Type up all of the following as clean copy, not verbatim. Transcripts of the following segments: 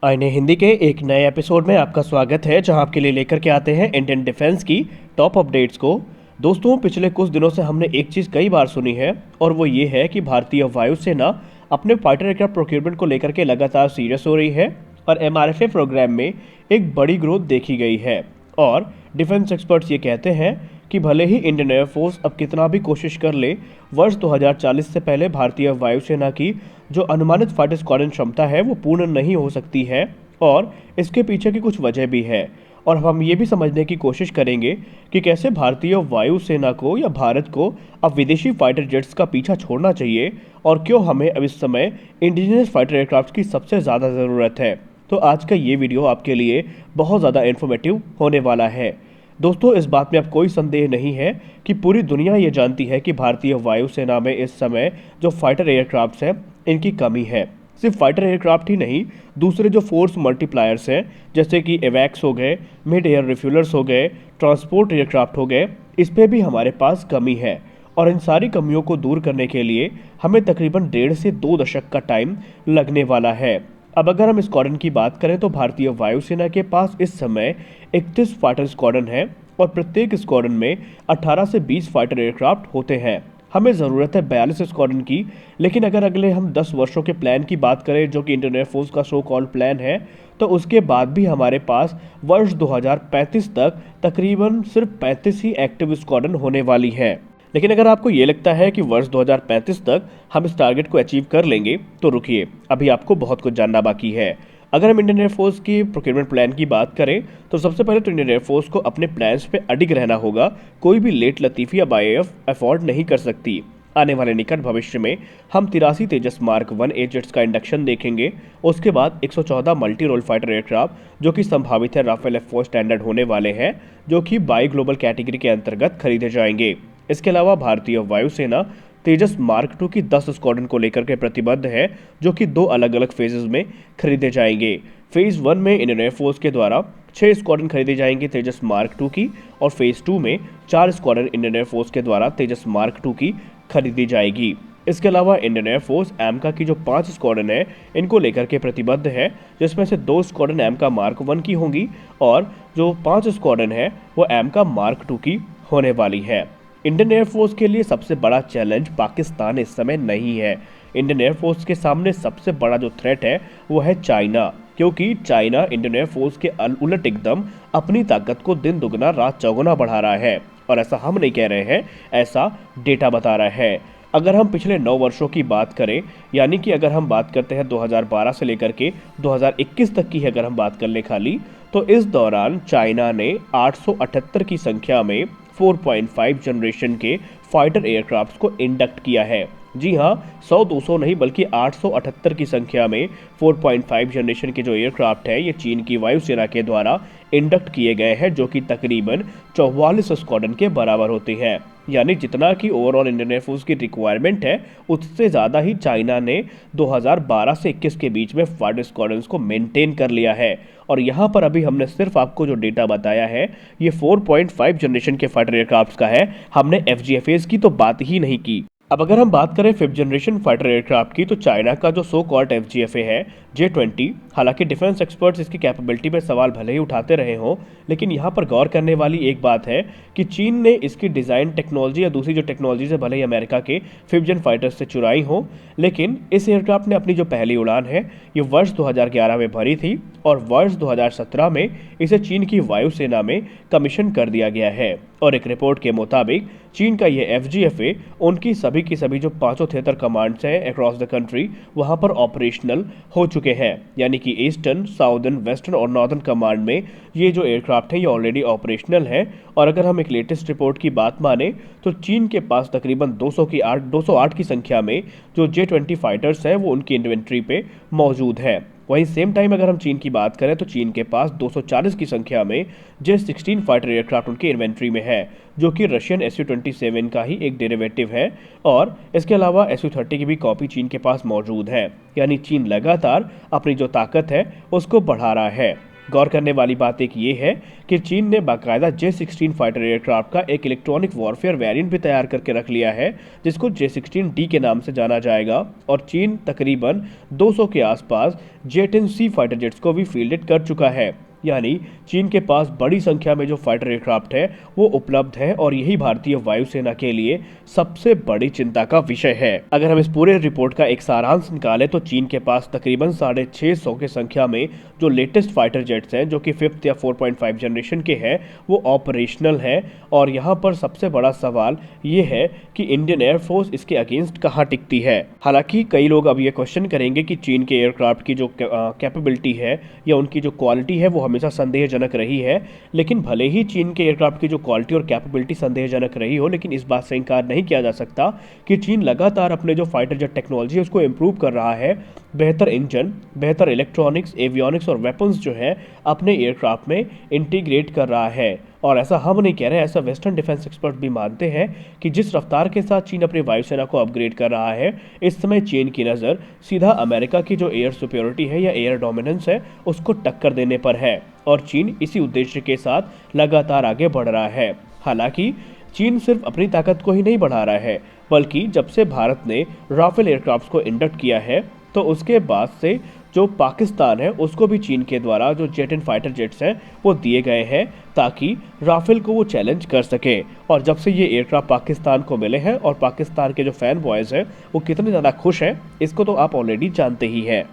आईने हिंदी के एक नए एपिसोड में आपका स्वागत है, जहां आपके लिए लेकर के आते हैं इंडियन डिफेंस की टॉप अपडेट्स को। दोस्तों, पिछले कुछ दिनों से हमने एक चीज़ कई बार सुनी है और वो ये है कि भारतीय वायुसेना अपने फाइटर एयरक्राफ्ट प्रोक्योरमेंट को लेकर के लगातार सीरियस हो रही है और एमआरएफए प्रोग्राम में एक बड़ी ग्रोथ देखी गई है। और डिफेंस एक्सपर्ट्स ये कहते हैं कि भले ही इंडियन एयरफोर्स अब कितना भी कोशिश कर ले, वर्ष 2040 से पहले भारतीय वायुसेना की जो अनुमानित फाइटर स्क्वाड्रन क्षमता है वो पूर्ण नहीं हो सकती है और इसके पीछे की कुछ वजह भी है। और हम ये भी समझने की कोशिश करेंगे कि कैसे भारतीय वायुसेना को या भारत को अब विदेशी फाइटर जेट्स का पीछा छोड़ना चाहिए और क्यों हमें अब इस समय इंडिजिनियस फाइटर एयरक्राफ्ट की सबसे ज़्यादा ज़रूरत है। तो आज का ये वीडियो आपके लिए बहुत ज़्यादा इन्फॉर्मेटिव होने वाला है। दोस्तों, इस बात में अब कोई संदेह नहीं है कि पूरी दुनिया ये जानती है कि भारतीय वायुसेना में इस समय जो फाइटर एयरक्राफ्ट्स हैं इनकी कमी है। सिर्फ फाइटर एयरक्राफ्ट ही नहीं, दूसरे जो फोर्स मल्टीप्लायर्स हैं जैसे कि एवैक्स हो गए, मिड एयर रिफ्यूलर्स हो गए, ट्रांसपोर्ट एयरक्राफ्ट हो गए, इस पर भी हमारे पास कमी है। और इन सारी कमियों को दूर करने के लिए हमें तकरीबन 1.5 से 2 दशक का टाइम लगने वाला है। अब अगर हम स्क्वाड्रन की बात करें तो भारतीय वायुसेना के पास इस समय 31 फाइटर स्क्वाड्रन है और प्रत्येक स्क्वाड्रन में 18 से 20 फाइटर एयरक्राफ्ट होते हैं। हमें ज़रूरत है 42 स्क्वाड्रन की, लेकिन अगर अगले हम 10 वर्षों के प्लान की बात करें जो कि इंडियन एयरफोर्स का सो कॉल्ड प्लान है, तो उसके बाद भी हमारे पास वर्ष 2035 तक तकरीबन सिर्फ 35 ही एक्टिव स्क्वाड्रन होने वाली है। लेकिन अगर आपको ये लगता है कि वर्ष 2035 तक हम इस टारगेट को अचीव कर लेंगे तो रुकिए, अभी आपको बहुत कुछ जानना बाकी है। अगर हम इंडियन एयरफोर्स की प्रोक्योरमेंट प्लान की बात करें तो सबसे पहले तो इंडियन एयरफोर्स को अपने प्लान्स पे अडिग रहना होगा। कोई भी लेट लतीफ़ी या बाईएएफ अफोर्ड नहीं कर सकती। आने वाले निकट भविष्य में हम 83 तेजस मार्क 1 ए जेट्स का इंडक्शन देखेंगे। उसके बाद 114 मल्टी रोल फाइटर एयरक्राफ्ट जो कि संभावित है राफेल F4 स्टैंडर्ड होने वाले हैं, जो कि बाई ग्लोबल कैटेगरी के अंतर्गत खरीदे जाएंगे। इसके अलावा भारतीय वायुसेना तेजस मार्क 2 की 10 स्क्वाड्रन को लेकर के प्रतिबद्ध है, जो कि 2 अलग अलग फेजेस में खरीदे जाएंगे। फेज 1 में इंडियन एयरफोर्स के द्वारा 6 स्क्वाड्रन खरीदे जाएंगे तेजस मार्क 2 की, और फेज 2 में 4 स्क्वाड्रन इंडियन एयरफोर्स के द्वारा तेजस मार्क 2 की खरीदी जाएगी। इसके अलावा इंडियन एयरफोर्स एमका की जो 5 स्क्वाड्रन है इनको लेकर के प्रतिबद्ध है, जिसमें से 2 स्क्वाड्रन एमका मार्क 1 की होंगी और जो 5 स्क्वाड्रन है वो एमका मार्क 2 की होने वाली है। इंडियन एयरफोर्स के लिए सबसे बड़ा चैलेंज पाकिस्तान इस समय नहीं है। इंडियन एयरफोर्स के सामने सबसे बड़ा जो थ्रेट है वो है चाइना, क्योंकि चाइना इंडियन एयरफोर्स के उलट एकदम अपनी ताकत को दिन दुगना रात चौगुना बढ़ा रहा है। और ऐसा हम नहीं कह रहे हैं, ऐसा डेटा बता रहा है। अगर हम पिछले 9 वर्षों की बात करें, यानी कि अगर हम बात करते हैं 2012 से लेकर के 2021 तक की अगर हम बात कर ले खाली, तो इस दौरान चाइना ने 878 की संख्या में 4.5 जनरेशन के फाइटर एयरक्राफ्ट्स को इंडक्ट किया है। जी हाँ, 100-200 नहीं बल्कि 878 की संख्या में 4.5 जनरेशन के जो एयरक्राफ्ट है ये चीन की वायुसेना के द्वारा इंडक्ट किए गए हैं, जो कि तकरीबन 44 स्क्वाड्रन के बराबर होते हैं। यानी जितना कि ओवरऑल इंडियन एयरफोर्स की रिक्वायरमेंट है उससे ज़्यादा ही चाइना ने 2012 से 21 के बीच में फाइटर स्क्वाड्रन्स को मेंटेन कर लिया है। और यहाँ पर अभी हमने सिर्फ आपको जो डेटा बताया है ये 4.5 जनरेशन के फाइटर एयरक्राफ्ट्स का है, हमने FGFAs की तो बात ही नहीं की। अब अगर हम बात करें 5th जनरेशन फाइटर एयरक्राफ्ट की, तो चाइना का जो सो कॉल्ड FGFA है J-20, हालांकि डिफेंस एक्सपर्ट्स इसकी कैपेबिलिटी पर सवाल भले ही उठाते रहे हों, लेकिन यहाँ पर गौर करने वाली एक बात है कि चीन ने इसकी डिज़ाइन टेक्नोलॉजी या दूसरी जो टेक्नोलॉजी से भले ही अमेरिका के 5th जन फाइटर्स से चुराई हो, लेकिन इस एयरक्राफ्ट ने अपनी जो पहली उड़ान है ये वर्ष 2011 में भरी थी और वर्ष 2017 में इसे चीन की वायुसेना में कमीशन कर दिया गया है। और एक रिपोर्ट के मुताबिक चीन का ये FGFA उनकी सभी की सभी जो 5 थिएटर कमांड्स हैं अक्रॉस द कंट्री वहाँ पर ऑपरेशनल हो चुके हैं। यानी कि ईस्टर्न, साउदर्न, वेस्टर्न और नॉर्दर्न कमांड में ये जो एयरक्राफ्ट है ये ऑलरेडी ऑपरेशनल है। और अगर हम एक लेटेस्ट रिपोर्ट की बात माने तो चीन के पास तकरीबन 208 की संख्या में जो J-20 फाइटर्स हैं वो उनकी इन्वेंट्री पे मौजूद है। वहीं सेम टाइम अगर हम चीन की बात करें तो चीन के पास 240 की संख्या में J-16 फाइटर एयरक्राफ्ट उनके इन्वेंट्री में है, जो कि रशियन Su-27 का ही एक डेरिवेटिव है। और इसके अलावा Su-30 की भी कॉपी चीन के पास मौजूद है। यानी चीन लगातार अपनी जो ताकत है उसको बढ़ा रहा है। गौर करने वाली बात एक ये है कि चीन ने बाकायदा J-16 फाइटर एयरक्राफ्ट का एक इलेक्ट्रॉनिक वॉरफेयर वेरिएंट भी तैयार करके रख लिया है, जिसको J-16D के नाम से जाना जाएगा। और चीन तकरीबन 200 के आसपास J-10C फाइटर जेट्स को भी फील्डेड कर चुका है। यानी चीन के पास बड़ी संख्या में जो फाइटर एयरक्राफ्ट है वो उपलब्ध है और यही भारतीय वायुसेना के लिए सबसे बड़ी चिंता का विषय है। अगर हम इस पूरे रिपोर्ट का एक सारांश निकालें तो चीन के पास तकरीबन 650 की संख्या में जो लेटेस्ट फाइटर जेट्स हैं, जो कि 5th या 4.5 जनरेशन के हैं, वो ऑपरेशनल है। और यहाँ पर सबसे बड़ा सवाल ये है कि इंडियन एयरफोर्स इसके अगेंस्ट कहाँ टिकती है। हालांकि कई लोग अब ये क्वेश्चन करेंगे कि चीन के एयरक्राफ्ट की जो कैपेबिलिटी है या उनकी जो क्वालिटी है वो हमेशा संदेहजनक रही है। लेकिन भले ही चीन के एयरक्राफ्ट की जो क्वालिटी और कैपेबिलिटी संदेहजनक रही हो, लेकिन इस बात से इनकार नहीं किया जा सकता कि चीन लगातार अपने जो फाइटर जेट टेक्नोलॉजी है उसको इम्प्रूव कर रहा है। बेहतर इंजन, बेहतर इलेक्ट्रॉनिक्स, एवियोनिक्स और वेपन्स जो है अपने एयरक्राफ्ट में इंटीग्रेट कर रहा है। और ऐसा हम नहीं कह रहे, ऐसा वेस्टर्न डिफेंस एक्सपर्ट भी मानते हैं कि जिस रफ्तार के साथ चीन अपनी वायुसेना को अपग्रेड कर रहा है, इस समय चीन की नज़र सीधा अमेरिका की जो एयर सुपेरियोरिटी है या एयर डोमिनेंस है उसको टक्कर देने पर है। और चीन इसी उद्देश्य के साथ लगातार आगे बढ़ रहा है। हालांकि चीन सिर्फ अपनी ताकत को ही नहीं बढ़ा रहा है, बल्कि जब से भारत ने राफेल एयरक्राफ्ट को इंडक्ट किया है तो उसके बाद से जो पाकिस्तान है उसको भी चीन के द्वारा जो J-10 फाइटर जेट्स हैं वो दिए गए हैं ताकि राफेल को वो चैलेंज कर सके। और जब से ये एयरक्राफ्ट पाकिस्तान को मिले हैं और पाकिस्तान के जो फैन बॉयज़ हैं वो कितने ज़्यादा खुश हैं इसको तो आप ऑलरेडी जानते ही हैं।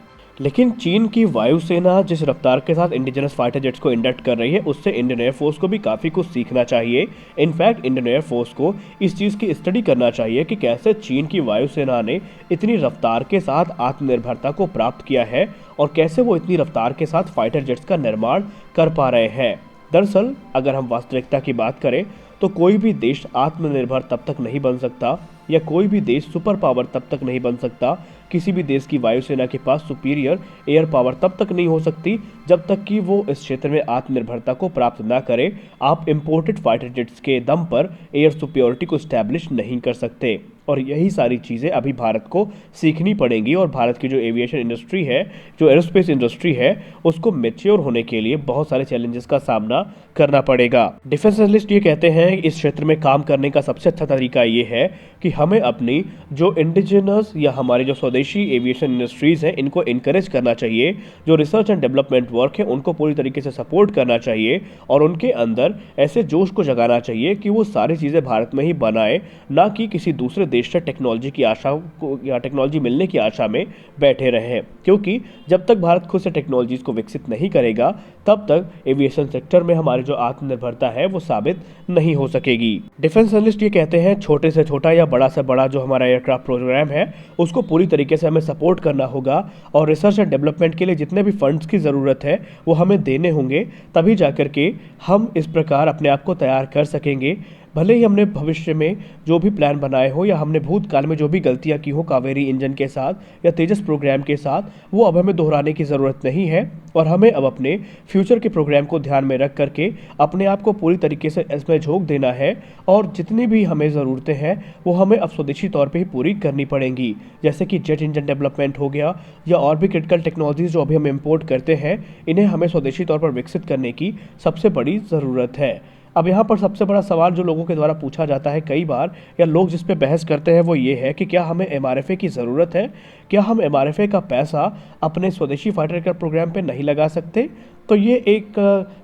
लेकिन चीन की वायुसेना जिस रफ्तार के साथ इंडिजिनस फाइटर जेट्स को इंडक्ट कर रही है उससे इंडियन एयरफोर्स को भी काफ़ी कुछ सीखना चाहिए। इनफैक्ट इंडियन एयरफोर्स को इस चीज़ की स्टडी करना चाहिए कि कैसे चीन की वायुसेना ने इतनी रफ्तार के साथ आत्मनिर्भरता को प्राप्त किया है और कैसे वो इतनी रफ्तार के साथ फाइटर जेट्स का निर्माण कर पा रहे हैं। दरअसल अगर हम वास्तविकता की बात करें तो कोई भी देश आत्मनिर्भर तब तक नहीं बन सकता या कोई भी देश सुपर पावर तब तक नहीं बन सकता, किसी भी देश की वायुसेना के पास सुपीरियर एयर पावर तब तक नहीं हो सकती जब तक कि वो इस क्षेत्र में आत्मनिर्भरता को प्राप्त ना करे। आप इंपोर्टेड फाइटर जेट्स के दम पर एयर सुपीरियरिटी को स्टैब्लिश नहीं कर सकते। और यही सारी चीज़ें अभी भारत को सीखनी पड़ेंगी और भारत की जो एविएशन इंडस्ट्री है, जो एरोस्पेस इंडस्ट्री है, उसको मैच्योर होने के लिए बहुत सारे चैलेंजेस का सामना करना पड़ेगा। डिफेंस एनालिस्ट ये कहते हैं इस क्षेत्र में काम करने का सबसे अच्छा तरीका ये है कि हमें अपनी जो इंडिजिनस या हमारी जो स्वदेशी एविएशन इंडस्ट्रीज हैं इनको इनकरेज करना चाहिए। जो रिसर्च एंड डेवलपमेंट वर्क है उनको पूरी तरीके से सपोर्ट करना चाहिए और उनके अंदर ऐसे जोश को जगाना चाहिए कि वो सारी चीज़ें भारत में ही बनाए, ना कि किसी दूसरे देश से टेक्नोलॉजी की आशा को या टेक्नोलॉजी मिलने की आशा में बैठे रहें। क्योंकि जब तक भारत खुद से टेक्नोलॉजीज को विकसित नहीं करेगा तब तक एविएशन सेक्टर में हमारी जो आत्मनिर्भरता है वो साबित नहीं हो सकेगी। डिफेंस एनालिस्ट ये कहते हैं छोटे से छोटा या बड़ा से बड़ा जो हमारा एयरक्राफ्ट प्रोग्राम है उसको पूरी तरीके से हमें सपोर्ट करना होगा और रिसर्च एंड डेवलपमेंट के लिए जितने भी फंड्स की ज़रूरत है वो हमें देने होंगे, तभी जाकर के हम इस प्रकार अपने आप को तैयार कर सकेंगे। भले ही हमने भविष्य में जो भी प्लान बनाए हो या हमने भूतकाल में जो भी गलतियां की हो कावेरी इंजन के साथ या तेजस प्रोग्राम के साथ, वो अब हमें दोहराने की ज़रूरत नहीं है और हमें अब अपने फ्यूचर के प्रोग्राम को ध्यान में रख करके अपने आप को पूरी तरीके से इसमें झोंक देना है और जितनी भी हमें ज़रूरतें हैं वो हमें अब स्वदेशी तौर पर ही पूरी करनी पड़ेंगी। जैसे कि जेट इंजन डेवलपमेंट हो गया या और भी क्रिटिकल टेक्नोलॉजीज जो अभी हम इम्पोर्ट करते हैं, इन्हें हमें स्वदेशी तौर पर विकसित करने की सबसे बड़ी ज़रूरत है। अब यहाँ पर सबसे बड़ा सवाल जो लोगों के द्वारा पूछा जाता है कई बार या लोग जिस पे बहस करते हैं वो ये है कि क्या हमें MRFA की ज़रूरत है, क्या हम MRFA का पैसा अपने स्वदेशी फाइटर एयरक्राफ्ट प्रोग्राम पे नहीं लगा सकते। तो ये एक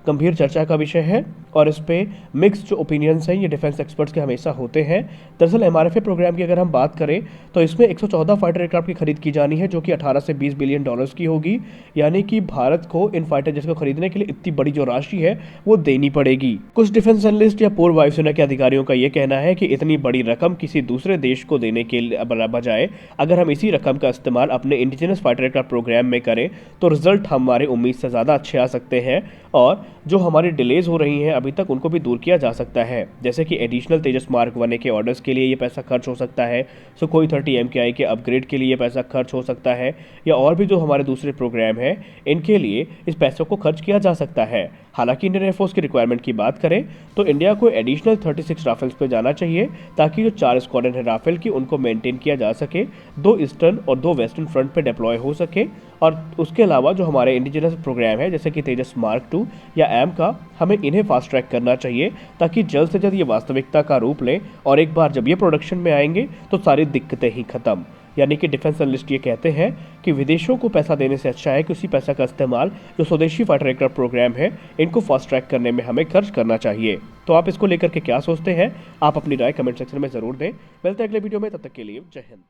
गंभीर चर्चा का विषय है और इस पे मिक्स्ड जो ओपिनियंस हैं ये डिफेंस एक्सपर्ट्स के हमेशा होते हैं। दरअसल MRFA प्रोग्राम की अगर हम बात करें तो इसमें 114 फाइटर एयरक्राफ्ट की खरीद की जानी है जो कि 18 से 20 बिलियन डॉलर्स की होगी। यानी कि भारत को इन फाइटर जेट्स को खरीदने के लिए इतनी बड़ी जो राशि है वो देनी पड़ेगी। कुछ डिफेंस एनालिस्ट या पूर्व वायुसेना के अधिकारियों का ये कहना है कि इतनी बड़ी रकम किसी दूसरे देश को देने के बजाय अगर हम इसी रकम का इस्तेमाल अपने इंडिजिनस फाइटर एयरक्राफ्ट प्रोग्राम में करें तो रिजल्ट हमारे उम्मीद से ज़्यादा अच्छे आ सकते हैं और जो हमारी डिलेज हो रही हैं अभी तक उनको भी दूर किया जा सकता है। जैसे कि एडिशनल तेजस मार्क 1 के ऑर्डर्स के लिए ये पैसा खर्च हो सकता है, सुखोई 30 MKI के अपग्रेड के लिए ये पैसा खर्च हो सकता है या और भी जो हमारे दूसरे प्रोग्राम हैं इनके लिए इस पैसों को खर्च किया जा सकता है। हालांकि इंडियन एयरफोर्स की रिक्वायरमेंट की बात करें तो इंडिया को एडिशनल 36 राफेल्स पे जाना चाहिए ताकि जो 4 स्क्वाड्रन है राफेल की उनको मेंटेन किया जा सके, 2 ईस्टर्न और 2 वेस्टर्न फ्रंट पे डिप्लॉय हो सके और उसके अलावा जो हमारे इंडिजिनस प्रोग्राम है जैसे कि तेजस मार्क 2 या एम का, हमें इन्हें फास्ट ट्रैक करना चाहिए ताकि जल्द से जल्द ये वास्तविकता का रूप लें और एक बार जब ये प्रोडक्शन में आएंगे तो सारी दिक्कतें ही खत्म। यानी कि डिफेंस एनालिस्ट ये कहते हैं कि विदेशों को पैसा देने से अच्छा है कि उसी पैसा का इस्तेमाल जो स्वदेशी फाइटर एयरक्राफ्ट प्रोग्राम है इनको फास्ट ट्रैक करने में हमें खर्च करना चाहिए। तो आप इसको लेकर के क्या सोचते हैं? आप अपनी राय कमेंट सेक्शन में ज़रूर दें। मिलते हैं अगले वीडियो में, तब तक के लिए जय हिंद।